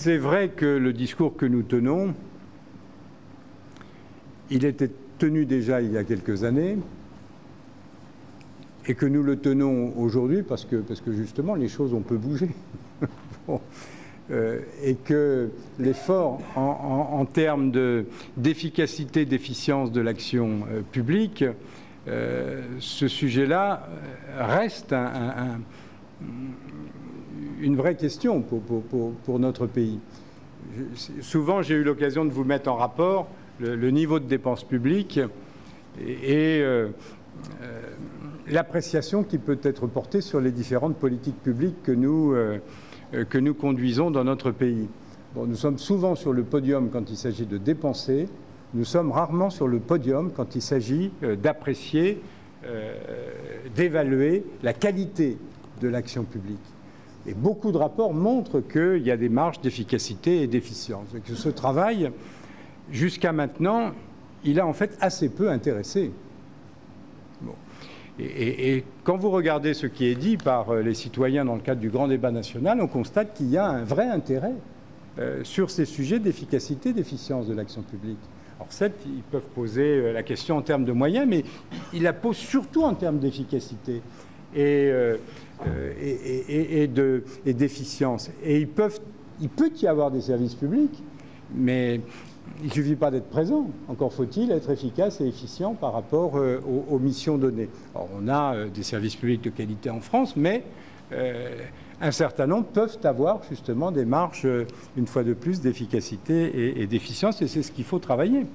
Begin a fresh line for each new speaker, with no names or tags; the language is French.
c'est vrai que le discours que nous tenons, il était tenu déjà il y a quelques années et que nous le tenons aujourd'hui parce que justement les choses ont peu bougé. Bon. Et que l'effort en termes d'efficacité, d'efficience de l'action publique, ce sujet-là reste une vraie question pour notre pays. Souvent, j'ai eu l'occasion de vous mettre en rapport le niveau de dépenses publiques et l'appréciation qui peut être portée sur les différentes politiques publiques que nous conduisons dans notre pays. Bon, nous sommes souvent sur le podium quand il s'agit de dépenser, nous sommes rarement sur le podium quand il s'agit d'apprécier, d'évaluer la qualité de l'action publique. Et beaucoup de rapports montrent qu'il y a des marges d'efficacité et d'efficience. Et que ce travail, jusqu'à maintenant, il a en fait assez peu intéressé. Bon. Et quand vous regardez ce qui est dit par les citoyens dans le cadre du grand débat national, on constate qu'il y a un vrai intérêt sur ces sujets d'efficacité, d'efficience de l'action publique. Alors certes, ils peuvent poser la question en termes de moyens, mais ils la posent surtout en termes d'efficacité et d'efficience. Et il peut y avoir des services publics, mais il ne suffit pas d'être présent. Encore faut-il être efficace et efficient par rapport aux missions données. Alors, on a des services publics de qualité en France, mais un certain nombre peuvent avoir justement des marges, une fois de plus, d'efficacité et d'efficience, et c'est ce qu'il faut travailler.